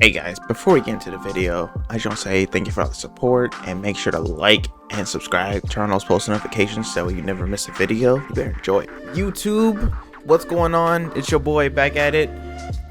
Hey guys, before we get into the video, I just want to say thank you for all the support and make sure to like and subscribe, turn on those post notifications so you never miss a video. You better enjoy it. YouTube, what's going on? It's your boy back at it.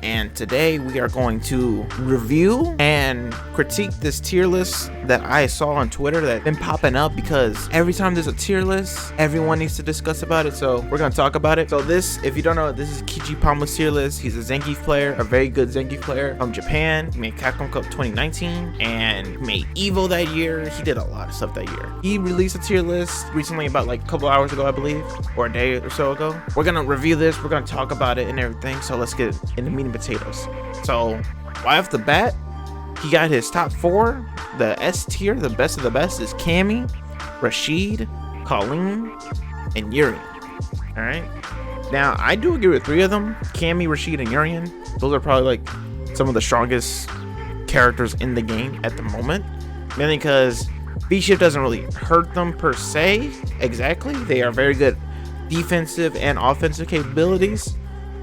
And today we are going to review and critique this tier list that I saw on Twitter that's been popping up because every time there's a tier list, everyone needs to discuss about it. So we're going to talk about it. So this, if you don't know, this is Kichi Palma's tier list. He's a Zangief player, a very good Zangief player from Japan. He made Capcom Cup 2019 and made Evo that year. He did a lot of stuff that year. He released a tier list recently, about like a couple hours ago, I believe, or a day or so ago. We're going to review this. We're going to talk about it and everything. So let's get into meat and potatoes. So right off the bat, he got his top four. The S tier, the best of the best, is Cammy, Rashid, Colleen, and Yuri. All right. Now I do agree with three of them: Cammy, Rashid, and Yuri. Those are probably like some of the strongest characters in the game at the moment, mainly because V-Shift doesn't really hurt them per se. Exactly, they are very good defensive and offensive capabilities,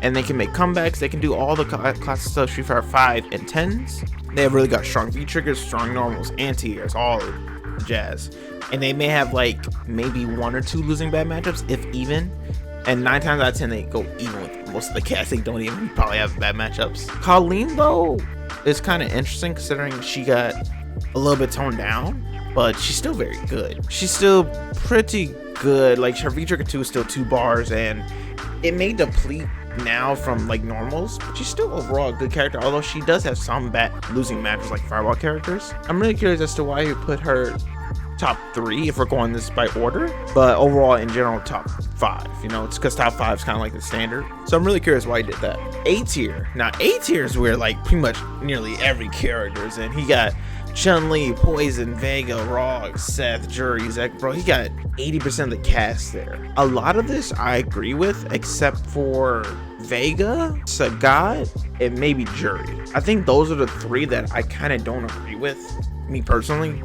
and they can make comebacks. They can do all the classes stuff, Street Fighter 5 and 10s. They have really got strong V-triggers, strong normals, anti-airs, all the jazz. And they may have like maybe one or two losing bad matchups, if even. And 9 times out of 10, they go even with most of the cast. They don't even probably have bad matchups. Colleen, though, is kind of interesting considering she got a little bit toned down, but she's still very good. She's still pretty good. Like, her V-trigger 2 is still 2 bars, and it may deplete now from like normals, but she's still overall a good character, although she does have some bad losing matches like fireball characters. I'm really curious as to why you put her top 3 if we're going this by order, but overall in general top 5, you know, it's because top 5 is kind of like the standard. So I'm really curious why he did that. A tier, now A tier is where like pretty much nearly every character is in. He got Chun-Li, Poison, Vega, Rog, Seth, Juri, Zek, bro. He got 80% of the cast there. A lot of this I agree with, except for Vega, Sagat, and maybe Juri. I think those are the 3 that I kind of don't agree with, me personally,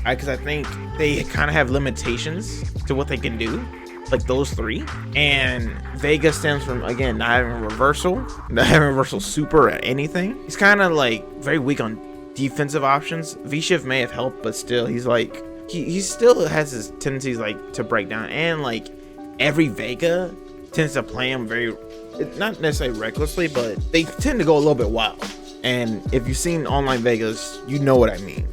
because I think they kind of have limitations to what they can do, like those 3. And Vega stems from, again, not having reversal super at anything. He's kind of like very weak on defensive options. V-Shift may have helped, but still he's like he still has his tendencies like to break down, and like every Vega tends to play him very, not necessarily recklessly, but they tend to go a little bit wild. And if you've seen online Vegas, you know what I mean.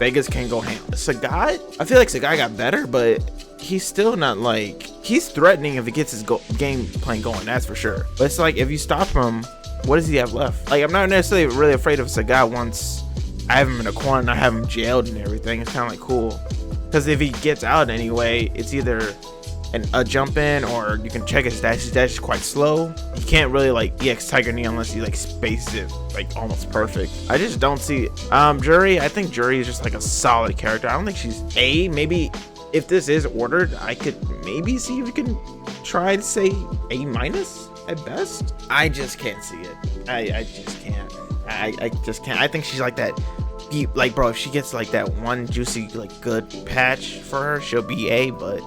Vegas can go ham. Sagat, I feel like Sagat got better, but he's still not like, he's threatening if he gets his game plan going, that's for sure. But it's like, if you stop him, what does he have left? Like, I'm not necessarily really afraid of Sagat once I have him in a corner and I have him jailed and everything. It's kind of like cool, because if he gets out anyway, it's either a jump in or you can check his dash. His dash is quite slow. You can't really like EX Tiger Knee unless you like space it like almost perfect. I just don't see Juri. I think Juri is just like a solid character. I don't think she's A. Maybe if this is ordered, I could maybe see if you can try to say A- at best. I just can't see it. I just can't. I just can't. I think she's like that. Like, bro, if she gets like that one juicy like good patch for her, she'll be A. But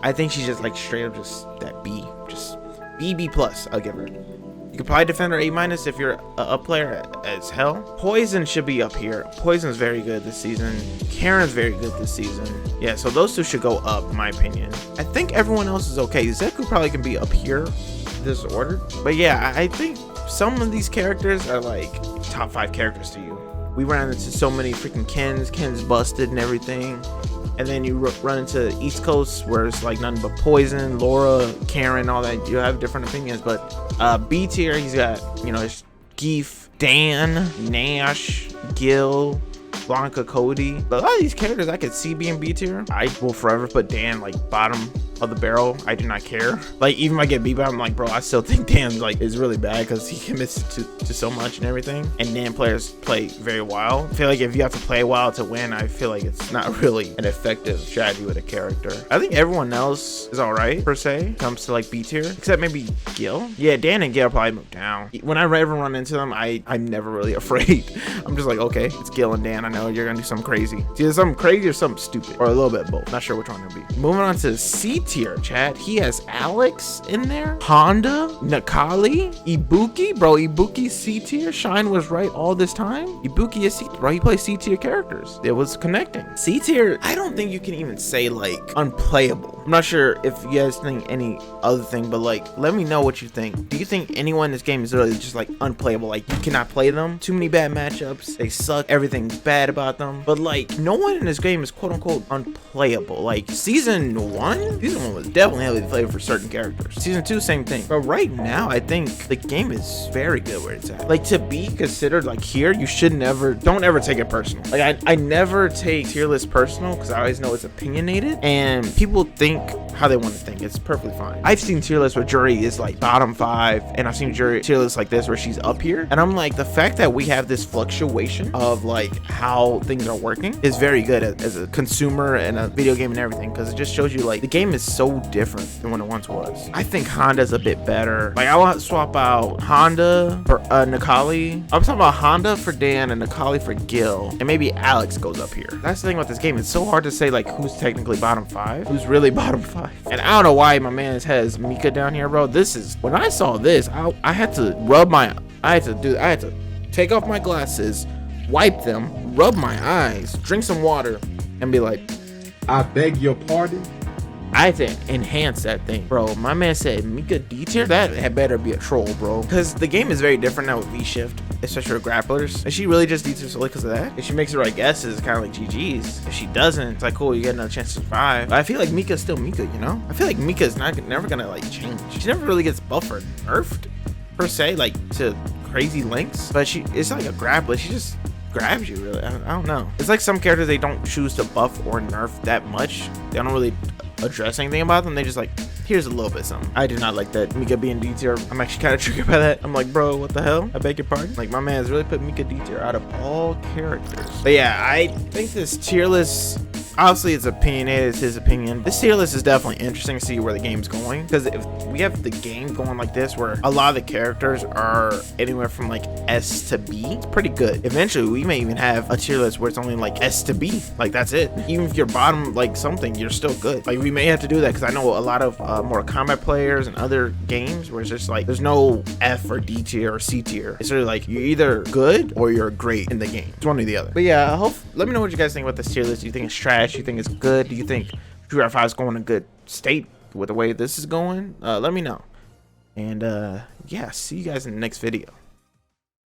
I think she's just like straight up just that B, just B plus. I'll give her. You could probably defend her A- if you're a up player as hell. Poison should be up here. Poison's very good this season. Karen's very good this season. Yeah, so those 2 should go up, in my opinion. I think everyone else is okay. Zeku probably can be up here, this order. But yeah, I think some of these characters are like top 5 characters to you. We ran into so many freaking Ken's busted and everything. And then you run into East Coast where it's like nothing but Poison, Laura, Karen, all that. You have different opinions, but B tier, he's got, you know, his Geef, Dan, Nash, Gil, Blanca, Cody. A lot of these characters I could see being B tier. I will forever put Dan like bottom of the barrel. I do not care. Like, even if I get beat by him, I'm like, bro, I still think Dan like is really bad because he commits to so much and everything. And Dan players play very well. I feel like if you have to play well to win, I feel like it's not really an effective strategy with a character. I think everyone else is all right per se, comes to like B tier, except maybe Gil. Yeah, Dan and Gil probably move down. When I ever run into them, I'm never really afraid. I'm just like, okay, it's Gil and Dan. I know you're gonna do something crazy. It's either something crazy or something stupid, or a little bit of both. Not sure which one it'll be. Moving on to C tier, chat. He has Alex in there, Honda, Nakali, Ibuki. Bro, Ibuki C tier. Shine was right all this time. Ibuki is C tier. Bro, he plays C tier characters. It was connecting. C tier, I don't think you can even say like unplayable. I'm not sure if you guys think any other thing, but like, let me know what you think. Do you think anyone in this game is really just like unplayable? Like, you cannot play them? Too many bad matchups. They suck. Everything's bad about them. But like, no one in this game is quote unquote unplayable. Like, season one was definitely heavily played for certain characters. Season 2, same thing. But right now, I think the game is very good where it's at. Like, to be considered like here, you should don't ever take it personal. Like, I never take tier list personal because I always know it's opinionated and people think how they want to think. It's perfectly fine. I've seen tier lists where Juri is like bottom 5, and I've seen tier lists like this where she's up here, and I'm like, the fact that we have this fluctuation of like how things are working is very good as a consumer and a video game and everything, because it just shows you like the game is so different than when it once was. I think Honda's a bit better. Like, I want to swap out Honda for Nakali. I'm talking about Honda for Dan and Nakali for Gil, and maybe Alex goes up here. That's the thing about this game. It's so hard to say like who's technically bottom 5, who's really bottom 5. And I don't know why my man has Mika down here, bro. This is, when I saw this, I had to I had to take off my glasses, wipe them, rub my eyes, drink some water, and be like, I beg your pardon? I had to enhance that thing, bro. My man said Mika D tier. That had better be a troll, bro. Because the game is very different now with V shift, especially with grapplers. And she really just D tier solely because of that. If she makes the right guesses, it's kind of like GG's. If she doesn't, it's like, cool, you get another chance to survive. But I feel like Mika's still Mika, you know? I feel like Mika's never gonna like change. She never really gets buffed or nerfed per se, like to crazy lengths. But it's like a grappler. She just grabs you, really. I don't know. It's like some characters, they don't choose to buff or nerf that much. They don't really address anything about them. They just like, here's a little bit something. I did not like that Mika being D tier. I'm actually kind of triggered by that. I'm like, bro, what the hell? I beg your pardon. Like, my man has really put Mika D tier out of all characters. But yeah, I think this tier list, obviously it's opinionated, it's his opinion. This tier list is definitely interesting to see where the game's going, because if we have the game going like this where a lot of the characters are anywhere from like S to B, it's pretty good. Eventually we may even have a tier list where it's only like S to B, like that's it. Even if you're bottom like something, you're still good. Like, we may have to do that, because I know a lot of more combat players and other games where it's just like there's no F or D tier or C tier. It's sort of like you're either good or you're great in the game. It's one or the other. But yeah, let me know what you guys think about this tier list. Do you think it's trash? Do you think it's good? Do you think Juri 5 is going in a good state with the way this is going? Let me know. And yeah, see you guys in the next video.